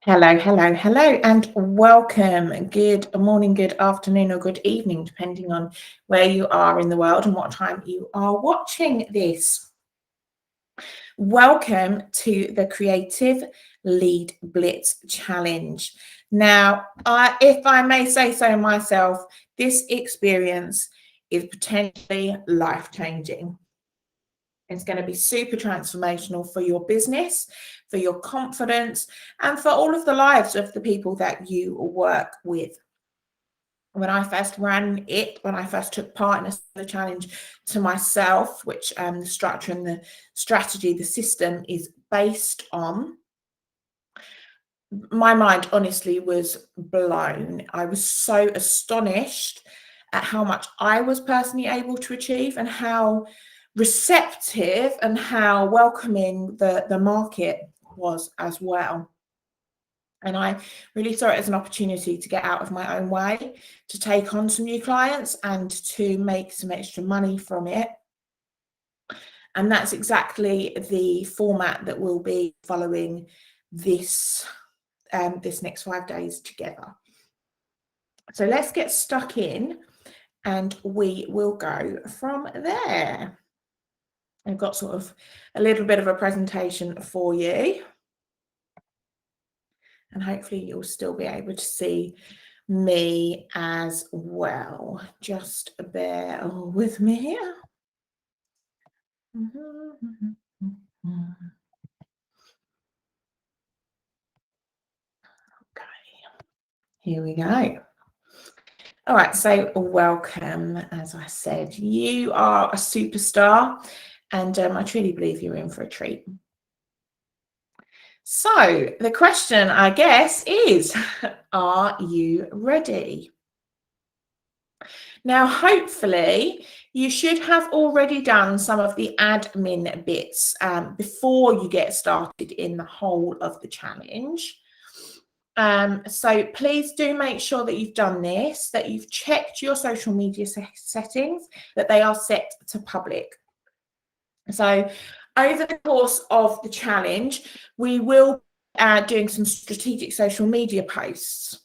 Hello, hello, hello, and welcome. Good morning, good afternoon, or good evening, depending on where you are in the world and what time you are watching this. Welcome to the Creative Lead Blitz Challenge. Now, if I may say so myself, this experience is potentially life-changing. It's going to be super transformational for your business, for your confidence, and for all of the lives of the people that you work with. When I first ran it, when I first took part in the challenge to myself, which the structure and the strategy, the system is based on, my mind honestly was blown. I was so astonished at how much I was personally able to achieve and how receptive and how welcoming the market was as well. And I really saw it as an opportunity to get out of my own way, to take on some new clients and to make some extra money from it. And that's exactly the format that we'll be following this this next 5 days together. So let's get stuck in and we will go from there. I've got sort of a little bit of a presentation for you. And hopefully you'll still be able to see me as well. Just bear with me here. Okay, here we go. All right, so welcome. As I said, you are a superstar, and I truly believe you're in for a treat. So the question, I guess, is, are you ready? Now, hopefully, you should have already done some of the admin bits before you get started in the whole of the challenge. So please do make sure that you've done this, that you've checked your social media settings, that they are set to public. So over the course of the challenge, we will be doing some strategic social media posts.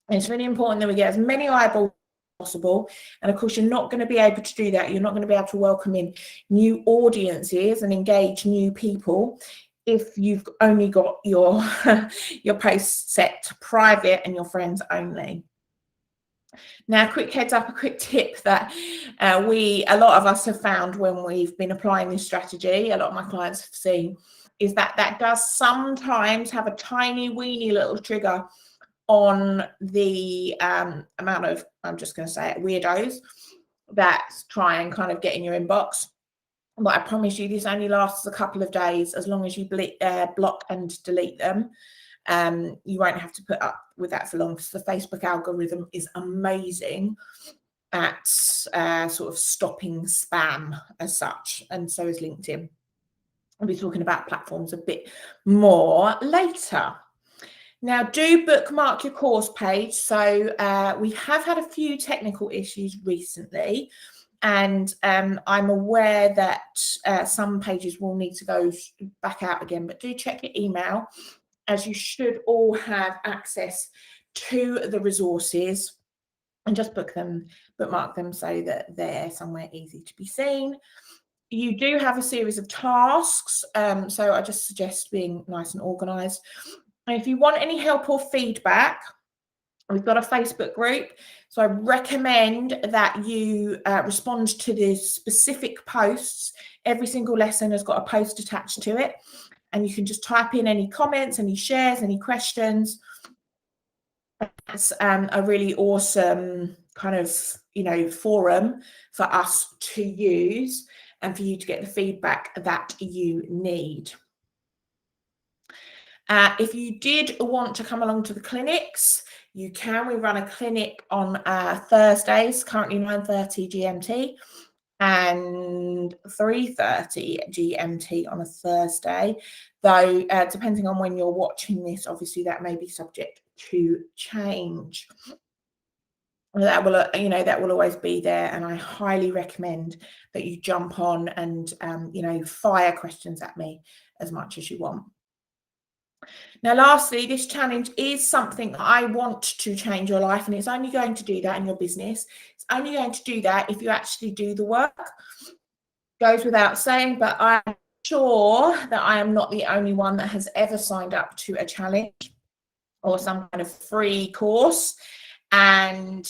And it's really important that we get as many eyeballs as possible. And of course, you're not going to be able to do that. You're not going to be able to welcome in new audiences and engage new people if you've only got your your posts set to private and your friends only. Now, quick heads up, a quick tip that a lot of us have found when we've been applying this strategy, a lot of my clients have seen, is that does sometimes have a tiny weeny little trigger on the amount of, I'm just going to say it, weirdos that try and kind of get in your inbox. But I promise you, this only lasts a couple of days. As long as you block and delete them, you won't have to put up with that for long, because the Facebook algorithm is amazing at sort of stopping spam as such, and so is LinkedIn. I'll be talking about platforms a bit more later. Now, do bookmark your course page. So we have had a few technical issues recently, and I'm aware that some pages will need to go back out again, but do check your email, as you should all have access to the resources, and just bookmark them so that they're somewhere easy to be seen. You do have a series of tasks, so I just suggest being nice and organized. And if you want any help or feedback, we've got a Facebook group. So I recommend that you respond to the specific posts. Every single lesson has got a post attached to it. And you can just type in any comments, any shares, any questions. That's a really awesome kind of, forum for us to use and for you to get the feedback that you need. If you did want to come along to the clinics, you can. We run a clinic on Thursdays, currently 9:30 GMT and 3:30 GMT on a Thursday. Though, depending on when you're watching this, obviously that may be subject to change. That will always be there, and I highly recommend that you jump on and fire questions at me as much as you want. Now, lastly, this challenge is something that I want to change your life, and it's only going to do that in your business. It's only going to do that if you actually do the work. Goes without saying, but I'm sure that I am not the only one that has ever signed up to a challenge or some kind of free course and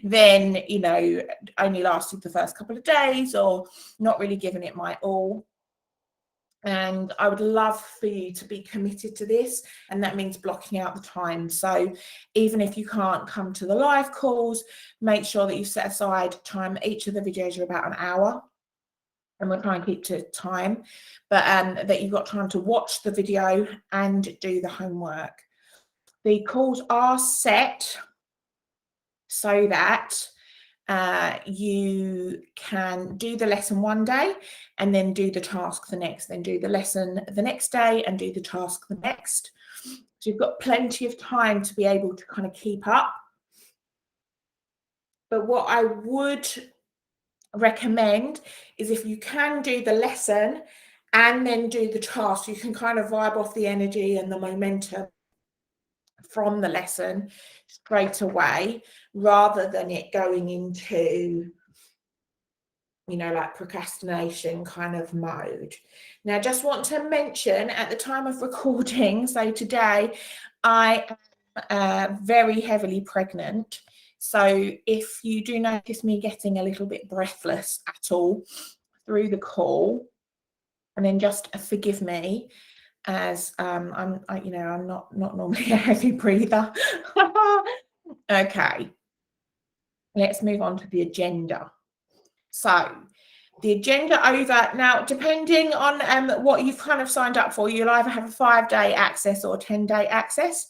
then, you know, only lasted the first couple of days or not really given it my all. And I would love for you to be committed to this, and that means blocking out the time. So even if you can't come to the live calls, make sure that you set aside time. Each of the videos are about an hour, and we'll try and keep to time, but that you've got time to watch the video and do the homework. The calls are set so that you can do the lesson one day and then do the task the next, then do the lesson the next day and do the task the next. So you've got plenty of time to be able to kind of keep up. But what I would recommend is if you can do the lesson and then do the task, you can kind of vibe off the energy and the momentum from the lesson straight away, rather than it going into, you know, like procrastination kind of mode. Now, just want to mention at the time of recording, so today I am very heavily pregnant. So if you do notice me getting a little bit breathless at all through the call, and then just forgive me, as I'm not normally a heavy breather. Okay, let's move on to the agenda. So the agenda over now, depending on what you've kind of signed up for, you'll either have a 5-day access or 10-day access.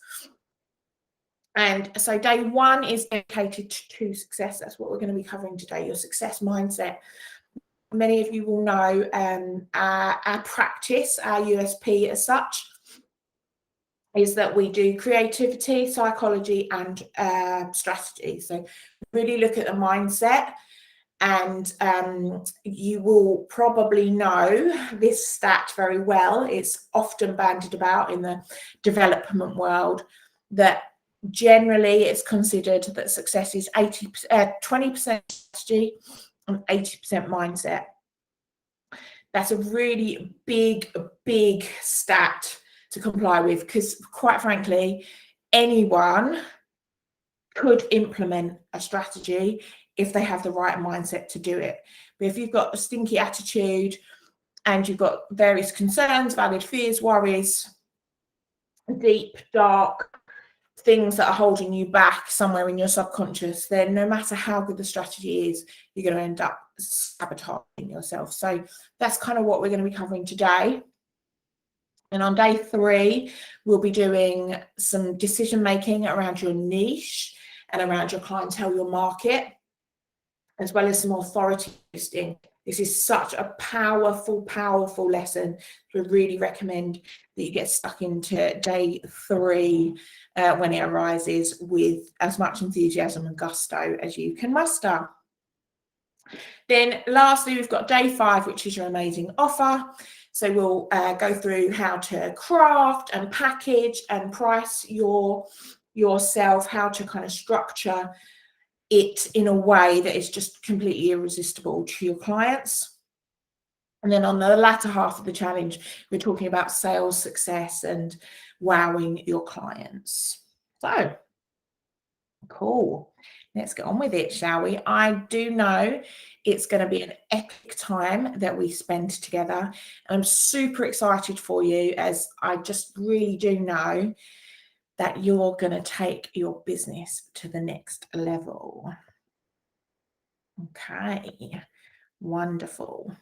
And so day one is dedicated to success. That's what we're going to be covering today, your success mindset. Many of you will know our practice, our USP as such, is that we do creativity, psychology, and strategy. So really look at the mindset. And you will probably know this stat very well. It's often bandied about in the development world that generally it's considered that success is 20% strategy and 80% mindset. That's a really big stat to comply with, because quite frankly, anyone could implement a strategy if they have the right mindset to do it. But if you've got a stinky attitude and you've got various concerns, valid fears, worries, deep, dark things that are holding you back somewhere in your subconscious, then no matter how good the strategy is, you're going to end up sabotaging yourself. So that's kind of what we're going to be covering today. And on day 3, we'll be doing some decision making around your niche and around your clientele, your market, as well as some authority boosting. This is such a powerful lesson. So I really recommend that you get stuck into day 3 when it arises with as much enthusiasm and gusto as you can muster. Then lastly, we've got day 5, which is your amazing offer. So we'll go through how to craft and package and price yourself, how to kind of structure it in a way that is just completely irresistible to your clients. And then on the latter half of the challenge, we're talking about sales success and wowing your clients. So cool. Let's get on with it, shall we? I do know it's going to be an epic time that we spend together. And I'm super excited for you, as I just really do know that you're going to take your business to the next level. Okay, wonderful.